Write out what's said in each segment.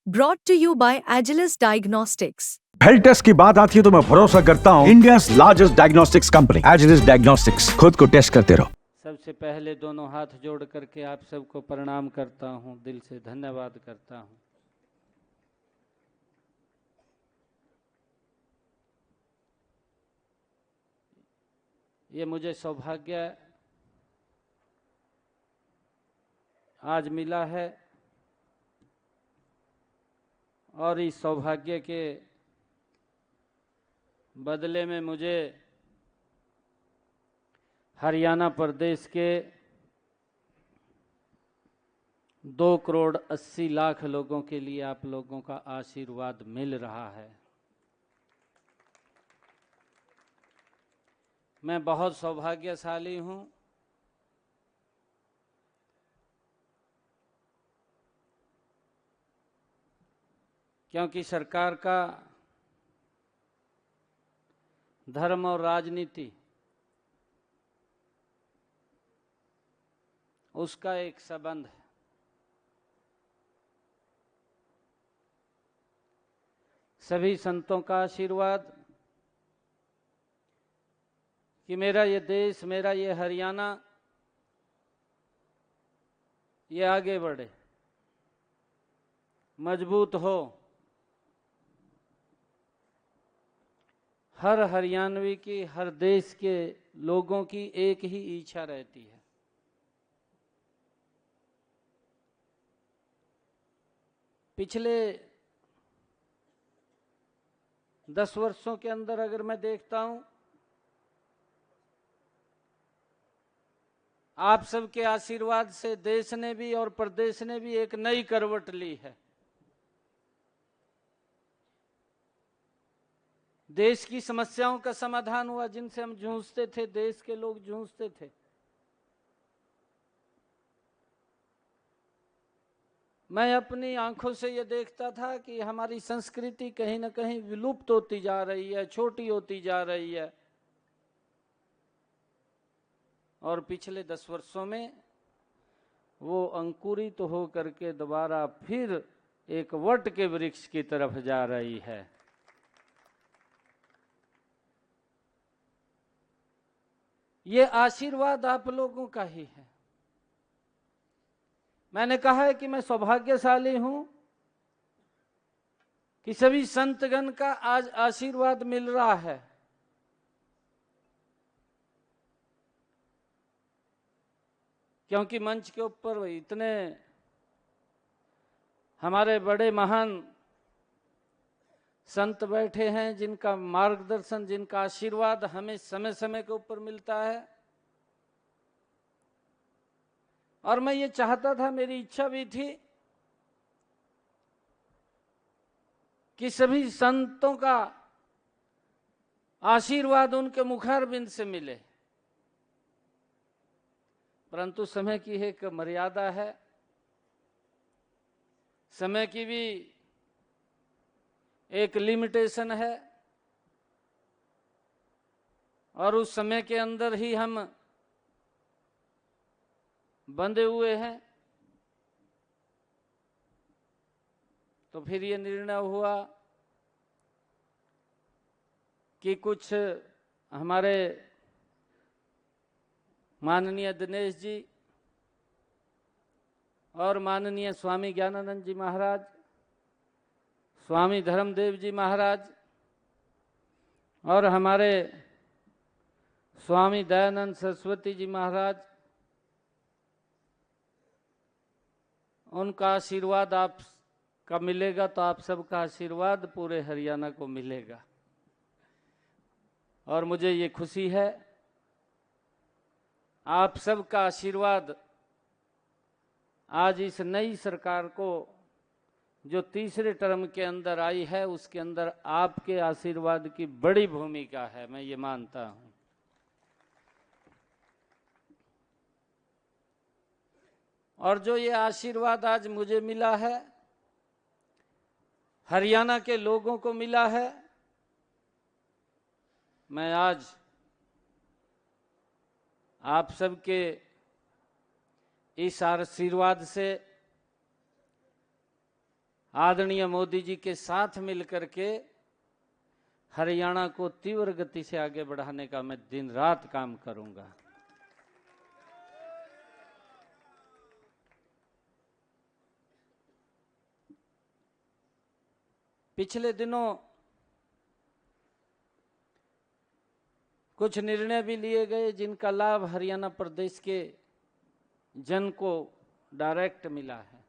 Brought to you by Agilus Diagnostics. Health test की बात आती है तो मैं भरोसा करता हूँ India largest diagnostics company Agilus Diagnostics. खुद को टेस्ट करते रहो। सबसे पहले दोनों हाथ जोड़ करके आप सबको प्रणाम करता हूँ, दिल से धन्यवाद करता हूँ। ये मुझे सौभाग्य आज मिला है और इस सौभाग्य के बदले में मुझे हरियाणा प्रदेश के 2,80,00,000 लोगों के लिए आप लोगों का आशीर्वाद मिल रहा है। मैं बहुत सौभाग्यशाली हूँ क्योंकि सरकार का धर्म और राजनीति उसका एक संबंध है। सभी संतों का आशीर्वाद कि मेरा ये देश, मेरा ये हरियाणा ये आगे बढ़े, मजबूत हो। हर हरियाणवी की, हर देश के लोगों की एक ही इच्छा रहती है, पिछले 10 वर्षों के अंदर अगर मैं देखता हूं, आप सबके आशीर्वाद से देश ने भी और प्रदेश ने भी एक नई करवट ली है। देश की समस्याओं का समाधान हुआ, जिनसे हम जूझते थे, देश के लोग जूझते थे। मैं अपनी आंखों से ये देखता था कि हमारी संस्कृति कहीं ना कहीं विलुप्त होती जा रही है, छोटी होती जा रही है। और पिछले 10 वर्षों में वो अंकुरित तो हो करके दोबारा फिर एक वट के वृक्ष की तरफ जा रही है। ये आशीर्वाद आप लोगों का ही है। मैंने कहा है कि मैं सौभाग्यशाली हूं कि सभी संतगण का आज आशीर्वाद मिल रहा है। क्योंकि मंच के ऊपर इतने हमारे बड़े महान संत बैठे हैं, जिनका मार्गदर्शन, जिनका आशीर्वाद हमें समय समय के ऊपर मिलता है। और मैं ये चाहता था, मेरी इच्छा भी थी कि सभी संतों का आशीर्वाद उनके मुखारबिंद से मिले, परंतु समय की एक मर्यादा है, समय की भी एक लिमिटेशन है। और उस समय के अंदर ही हम बंधे हुए हैं। तो फिर ये निर्णय हुआ कि कुछ हमारे माननीय दिनेश जी और माननीय स्वामी ज्ञानानंद जी महाराज, स्वामी धर्मदेव जी महाराज और हमारे स्वामी दयानंद सरस्वती जी महाराज, उनका आशीर्वाद आप का मिलेगा तो आप सबका आशीर्वाद पूरे हरियाणा को मिलेगा। और मुझे ये खुशी है, आप सबका आशीर्वाद आज इस नई सरकार को जो तीसरे टर्म के अंदर आई है, उसके अंदर आपके आशीर्वाद की बड़ी भूमिका है, मैं ये मानता हूं। और जो ये आशीर्वाद आज मुझे मिला है, हरियाणा के लोगों को मिला है, मैं आज आप सबके इस आशीर्वाद से आदरणीय मोदी जी के साथ मिलकर के हरियाणा को तीव्र गति से आगे बढ़ाने का मैं दिन रात काम करूंगा। पिछले दिनों कुछ निर्णय भी लिए गए जिनका लाभ हरियाणा प्रदेश के जन को डायरेक्ट मिला है।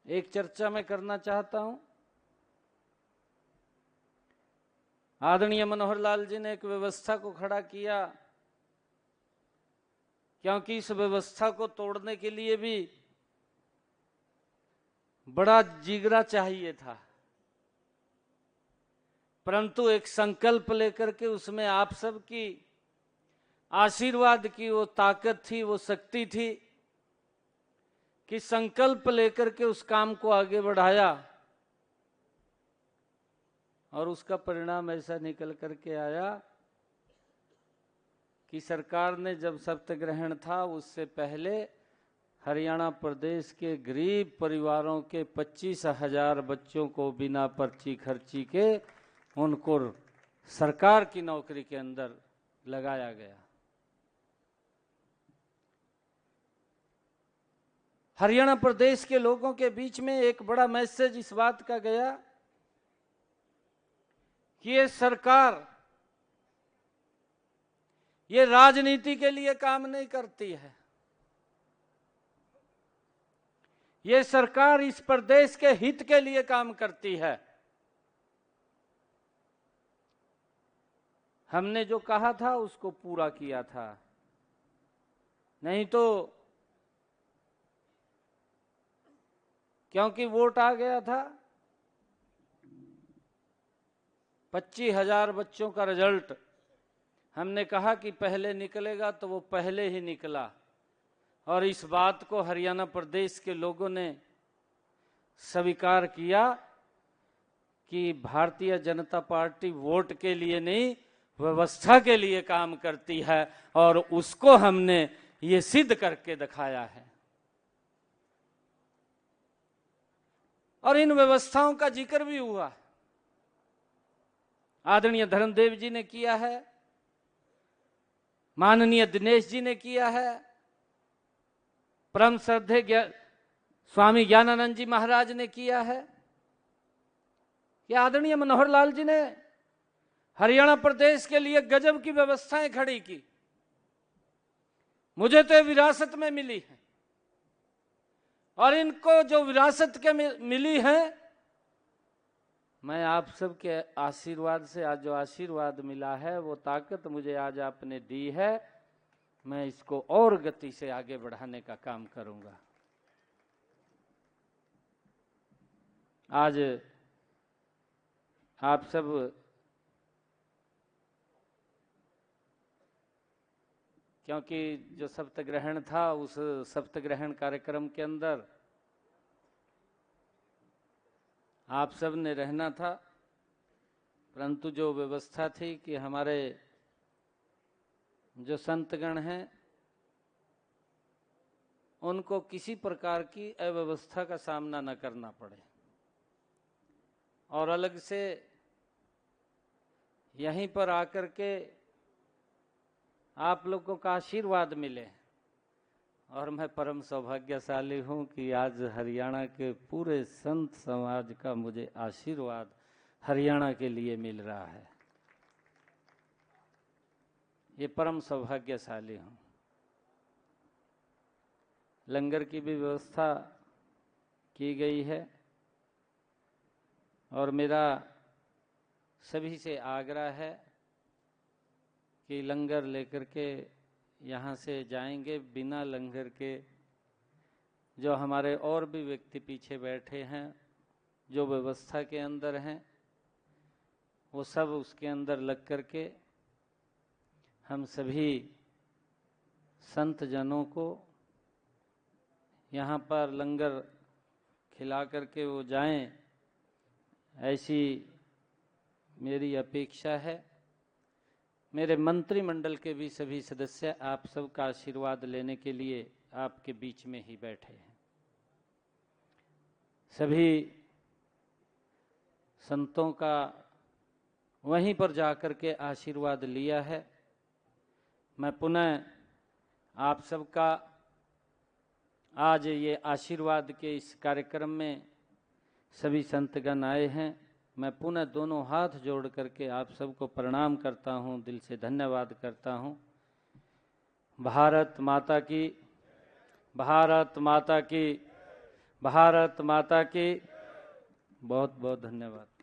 एक चर्चा मैं करना चाहता हूं। आदरणीय मनोहर लाल जी ने एक व्यवस्था को खड़ा किया, क्योंकि इस व्यवस्था को तोड़ने के लिए भी बड़ा जिगरा चाहिए था, परंतु एक संकल्प लेकर के उसमें आप सब की आशीर्वाद की वो ताकत थी, वो शक्ति थी कि संकल्प लेकर के उस काम को आगे बढ़ाया और उसका परिणाम ऐसा निकल करके आया कि सरकार ने जब शपथ था उससे पहले हरियाणा प्रदेश के गरीब परिवारों के 25,000 बच्चों को बिना पर्ची खर्ची के उनको सरकार की नौकरी के अंदर लगाया गया। हरियाणा प्रदेश के लोगों के बीच में एक बड़ा मैसेज इस बात का गया कि ये सरकार ये राजनीति के लिए काम नहीं करती है, ये सरकार इस प्रदेश के हित के लिए काम करती है। हमने जो कहा था उसको पूरा किया था, नहीं तो क्योंकि वोट आ गया था, 25,000 बच्चों का रिजल्ट हमने कहा कि पहले निकलेगा तो वो पहले ही निकला और इस बात को हरियाणा प्रदेश के लोगों ने स्वीकार किया कि भारतीय जनता पार्टी वोट के लिए नहीं व्यवस्था के लिए काम करती है और उसको हमने ये सिद्ध करके दिखाया है। और इन व्यवस्थाओं का जिक्र भी हुआ, आदरणीय धर्मदेव जी ने किया है, माननीय दिनेश जी ने किया है, परम श्रद्धेय स्वामी ज्ञानानंद जी महाराज ने किया है, कि आदरणीय मनोहर लाल जी ने हरियाणा प्रदेश के लिए गजब की व्यवस्थाएं खड़ी की। मुझे तो विरासत में मिली है और इनको जो विरासत के मिली है, मैं आप सबके आशीर्वाद से आज जो आशीर्वाद मिला है वो ताकत मुझे आज आपने दी है, मैं इसको और गति से आगे बढ़ाने का काम करूंगा। आज आप सब क्योंकि जो शपथ ग्रहण था उस शपथ ग्रहण कार्यक्रम के अंदर आप सब ने रहना था, परंतु जो व्यवस्था थी कि हमारे जो संतगण हैं उनको किसी प्रकार की अव्यवस्था का सामना न करना पड़े और अलग से यहीं पर आकर के आप लोगों का आशीर्वाद मिले। और मैं परम सौभाग्यशाली हूं कि आज हरियाणा के पूरे संत समाज का मुझे आशीर्वाद हरियाणा के लिए मिल रहा है, ये परम सौभाग्यशाली हूं। लंगर की भी व्यवस्था की गई है और मेरा सभी से आग्रह है कि लंगर लेकर के यहाँ से जाएंगे, बिना लंगर के जो हमारे और भी व्यक्ति पीछे बैठे हैं जो व्यवस्था के अंदर हैं वो सब उसके अंदर लग करके हम सभी संत जनों को यहाँ पर लंगर खिला करके वो जाएं, ऐसी मेरी अपेक्षा है। मेरे मंत्रिमंडल के भी सभी सदस्य आप सबका आशीर्वाद लेने के लिए आपके बीच में ही बैठे हैं। सभी संतों का वहीं पर जाकर के आशीर्वाद लिया है। मैं पुनः आप सबका आज ये आशीर्वाद के इस कार्यक्रम में सभी संतगण आए हैं, मैं पुनः दोनों हाथ जोड़ करके आप सबको प्रणाम करता हूँ, दिल से धन्यवाद करता हूँ। भारत माता की, भारत माता की, भारत माता की। बहुत बहुत धन्यवाद।